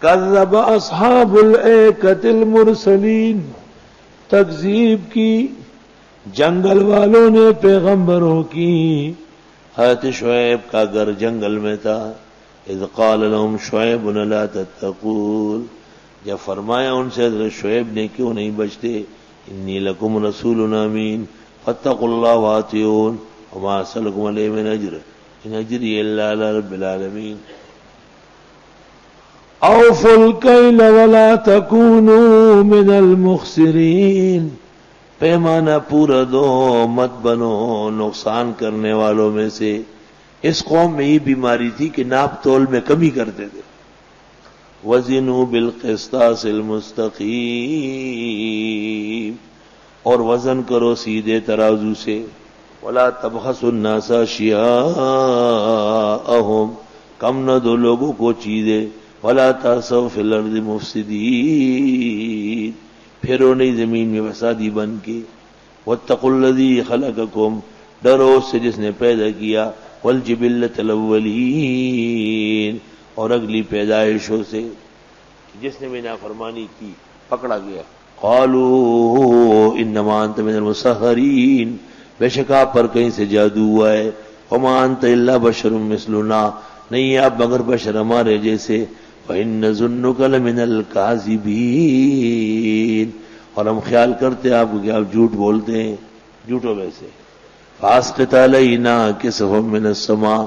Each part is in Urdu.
کذب اصحاب الایکۃ المرسلین، تکذیب کی جنگل والوں نے پیغمبروں کی. حضرت شعیب کا گھر جنگل میں تھا. اذ قال لهم شعیب لا تتقون، جب فرمایا ان سے حضرت شعیب نے کیوں نہیں بچتے، انی لکم رسول امین فاتقوا اللہ واطیعون وما اسألکم علیہ من اجر ان اجری الا علی رب العالمین. اوفوا الکیل ولا تکونوا من المخسرین، پیمانہ پورا دو، مت بنو نقصان کرنے والوں میں سے. اس قوم میں یہ بیماری تھی کہ ناپ تول میں کمی کرتے تھے. وزنوا بالقسطاس المستقیم، اور وزن کرو سیدھے ترازو سے. ولا تبخسوا الناس اشیاءهم، کم نہ دو لوگوں کو چیزیں. ولا تعثوا فی الارض مفسدین، پھرو نہیں زمین میں فسادی بن کے. واتقوا الذی خلقکم، ڈرو اس سے جس نے پیدا کیا. والجبلۃ الاولین، اور اگلی پیدائشوں سے جس نے بھی نافرمانی کی پکڑا گیا. قالوا انما انت من المسحرین، بے شک آپ پر کہیں سے جادو ہوا ہے. وما انت الا بشر مثلنا، نہیں آپ مگر بشر ہمارے جیسے. وَإِنَّ ظُنُّكَ لَمِنَ الْكَاذِبِينَ، اور ہم خیال کرتے آپ کو کہ آپ جھوٹ بولتے ہیں، جھوٹوں میں سے. فَأَسْقِطْ عَلَيْنَا كِسَفًا مِّنَ السَّمَاءِ،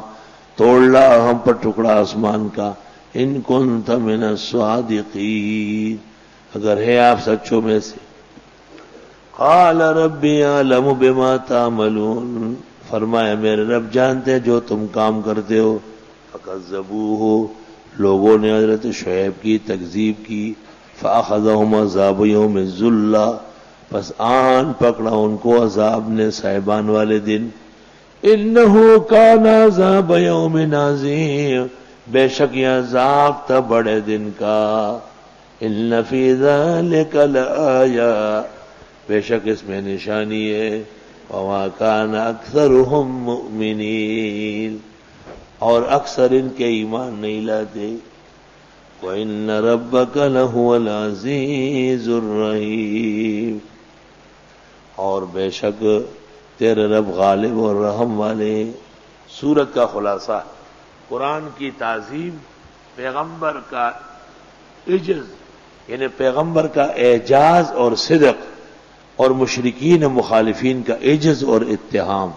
توڑ لا ہم پر ٹکڑا آسمان کا. إِن كُنتَ مِنَ الصَّادِقِينَ، اگر ہے آپ سچوں میں سے. قَالَ رَبِّي أَعْلَمُ بِمَا تَعْمَلُونَ، فرمایا میرے رب جانتے ہیں جو تم کام کرتے ہو. فَكَذَّبُوهُ، لوگوں نے حضرت شعیب کی تکذیب کی. فَأَخَذَهُمْ عَذَابُ يَوْمِ الظُّلَّةِ، پس آن پکڑا ان کو عذاب نے صاحبان والے دن. إِنَّهُ كَانَ عَذَابَ يَوْمٍ عَظِيمٍ، بے شک یہ عذاب تھا بڑے دن کا. إِنَّ فِي ذَلِكَ لَآيَةً، بے شک اس میں نشانی ہے. وَمَا كَانَ أَكْثَرُهُم مُؤْمِنِينَ، اور اکثر ان کے ایمان نہیں لاتے. وَإِنَّ رَبَّكَ لَهُوَ الْعَزِيزُ الرَّحِيمُ، اور بے شک تیرے رب غالب اور رحم والے. سورت کا خلاصہ، قرآن کی تعظیم، پیغمبر کا عجز یعنی پیغمبر کا اعجاز اور صدق، اور مشرکین و مخالفین کا عجز اور اتہام،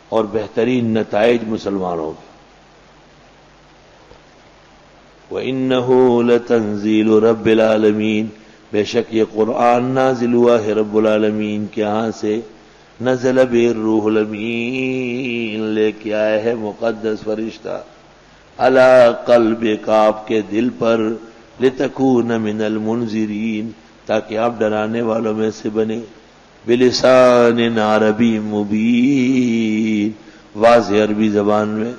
اور بہترین نتائج مسلمانوں کے. وَإِنَّهُ لَتَنزِيلُ رَبِّ الْعَالَمِينَ، بے شک یہ قرآن نازل ہوا ہے رب العالمین کے ہاں سے. نزل بہ الروح الامین، لے کے آئے ہے مقدس فرشتہ. علی قلبک، آپ کے دل پر. لتکون من المنذرین، تاکہ آپ ڈرانے والوں میں سے بنے. بلسان عربی مبین، واضح عربی زبان میں.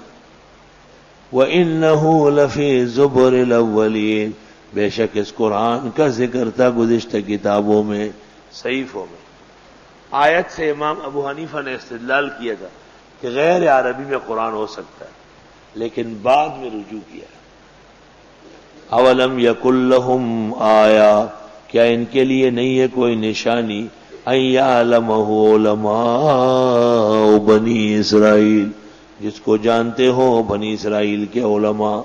وَإِنَّهُ لَفِي زُبُرِ الْأَوَّلِينَ، بے شک اس قرآن کا ذکر تھا گزشتہ کتابوں میں، صحیفوں میں. آیت سے امام ابو حنیفہ نے استدلال کیا تھا کہ غیر عربی میں قرآن ہو سکتا ہے، لیکن بعد میں رجوع کیا. اولم یکن لہم آیا، کیا ان کے لیے نہیں ہے کوئی نشانی. ان یعلمہ علماء بنی اسرائیل، جس کو جانتے ہو بنی اسرائیل کے علماء.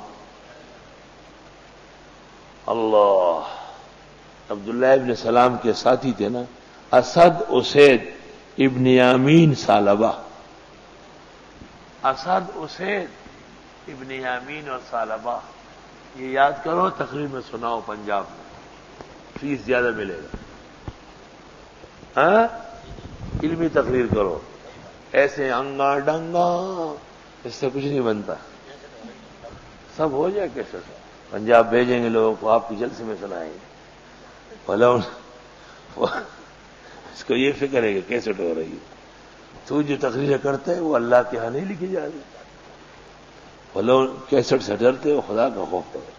اللہ، عبداللہ ابن سلام کے ساتھی تھے نا، اسد اسید ابن یامین ثعلبہ. اسد اسید ابن یامین اور ثعلبہ، یہ یاد کرو، تقریر میں سناؤ پنجاب میں، فیس زیادہ ملے گا. ہاں، علمی تقریر کرو، ایسے انگا ڈنگا اس سے کچھ نہیں بنتا. سب ہو جائے کیسے، پنجاب بھیجیں گے لوگوں کو، آپ کی جلسے میں سنائیں گے. اس کو یہ فکر ہے کہ کیسٹ ہو رہی ہے. تو جو تقریریں کرتا ہے وہ اللہ کے ہاں نہیں لکھی جا رہی. ولو کیسٹ سے ڈرتے ہو، خدا کا خوف کرو.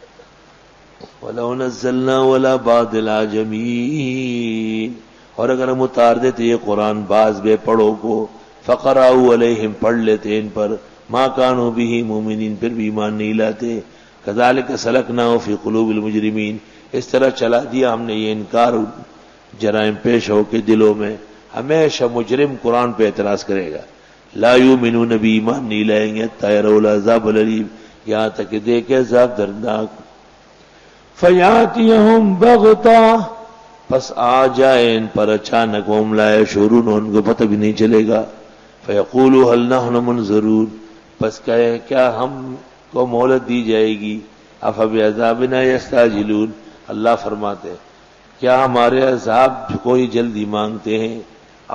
وَلَوْ نَزَّلْنَا وَلَا بَعْضِ الْعَجَمِينَ، اور اگر ہم اتار دیتے یہ قرآن بعض بے پڑھوں کو. فَقَرَأُوا عَلَيْهِمْ، پڑھ لیتے ان پر. مَا كَانُوا بِهِ مُؤْمِنِينَ، پھر بھی ایمان نہیں لاتے. کذالک سلکناہ فی قلوب المجرمین، اس طرح چلا دیا ہم نے یہ انکار جرائم پیش ہو کے دلوں میں. ہمیشہ مجرم قرآن پہ اعتراض کرے گا. لا یؤمنون بھی ایمان نہیں لائیں گے حتی یروا العذاب الالیم، یہاں تک کہ دیکھے عذاب دردناک. فیاتیہم بغتہ، پس آ جائے ان پر اچانک، ہم لا یشعرون، ان کو پتہ بھی نہیں چلے گا. فیقولوا هل نحن منظرون، پس کہے کیا ہم کو مہلت دی جائے گی. افبعذابنا یستعجلون، اللہ فرماتے ہیں کیا ہمارے عذاب کوئی جلدی مانگتے ہیں.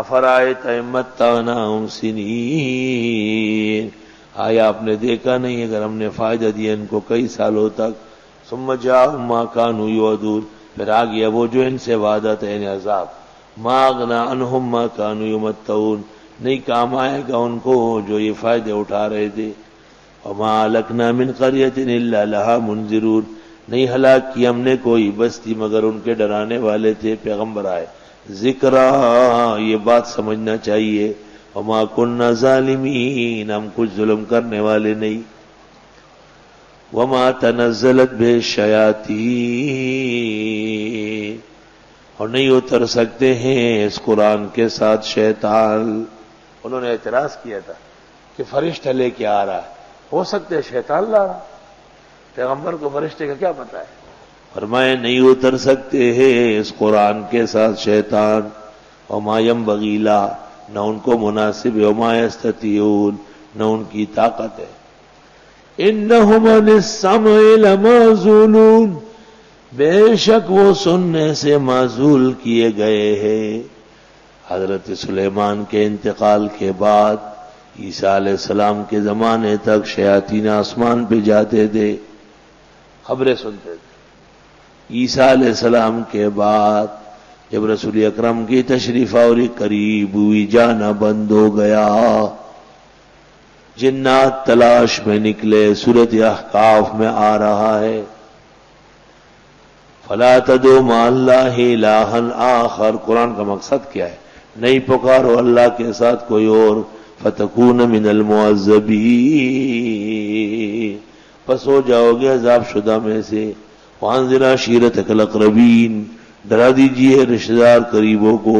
افرأیت ان متعناہم سنین، آیا آپ نے دیکھا نہیں اگر ہم نے فائدہ دیا ان کو کئی سالوں تک. ثم جاءہم ما کانوا یوعدون، پھر آ گیا وہ جو ان سے وعدہ تھا یعنی عذاب. ما اغنی عنہم ما کانوا یمتعون، نہیں کام آئے گا ان کو جو یہ فائدے اٹھا رہے تھے. وما اہلکنا من قریۃ الا لها منذرون، نہیں ہلاک کی ہم نے کوئی بستی مگر ان کے ڈرانے والے تھے، پیغمبر آئے. ذکرہ، یہ بات سمجھنا چاہیے. وما كنا ظالمین، ہم کچھ ظلم کرنے والے نہیں. وما تنزلت به الشیاطین، اور نہیں اتر سکتے ہیں اس قرآن کے ساتھ شیطان. انہوں نے اعتراض کیا تھا کہ فرشتہ لے کے آ رہا ہے، ہو سکتے شیطان لا رہا، پیغمبر کو فرشتے کا کیا پتہ ہے. فرمائے نہیں اتر سکتے ہیں اس قرآن کے ساتھ شیطان. وما ينبغي لا، نہ ان کو مناسب ہے. وما يستطيعون، نہ ان کی طاقت ہے. انہم عن السمع لمعزولون، بے شک وہ سننے سے معزول کیے گئے ہیں. حضرت سلیمان کے انتقال کے بعد عیسیٰ علیہ السلام کے زمانے تک شیاطین آسمان پہ جاتے تھے، خبریں سنتے تھے. عیسیٰ علیہ السلام کے بعد جب رسول اکرم کی تشریف آوری قریب ہوئی، جانا بند ہو گیا. جنات تلاش میں نکلے، سورۃ احقاف میں آ رہا ہے فلا تدعوا مع اللہ الہا آخر. قرآن کا مقصد کیا ہے؟ نہیں پکارو اللہ کے ساتھ کوئی اور. فتکون من المعذبین، پس ہو جاؤ گے عذاب شدہ میں سے. وانذر عشیرتک الاقربین، ڈرا دیجیے رشتہ دار قریبوں کو.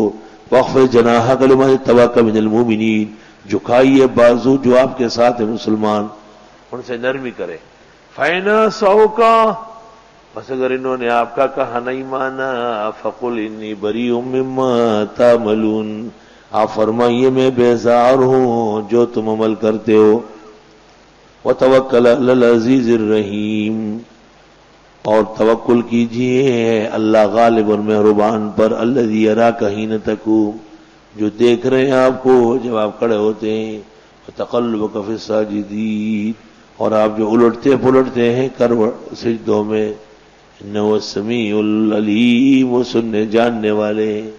واخفض جناحک لمن اتبعک من المؤمنین، جھکائیے بازو جو آپ کے ساتھ ہیں مسلمان، ان سے نرمی کرے. فإن عصوک، بس اگر انہوں نے آپ کا کہا نہیں مانا، فقل انی بریء مما تعملون، آپ فرمائیے میں بیزار ہوں جو تم عمل کرتے ہو. وتوکل علی العزیز الرحیم، اور توکل کیجئے اللہ غالب اور مہربان پر. الذی یراک حین تقوم، جو دیکھ رہے ہیں آپ کو جب آپ کھڑے ہوتے ہیں. وتقلبک فی الساجدین، اور آپ جو الٹتے پلٹتے ہیں سجدوں میں. انہ السمیع العلیم، وہ سننے جاننے والے ہیں.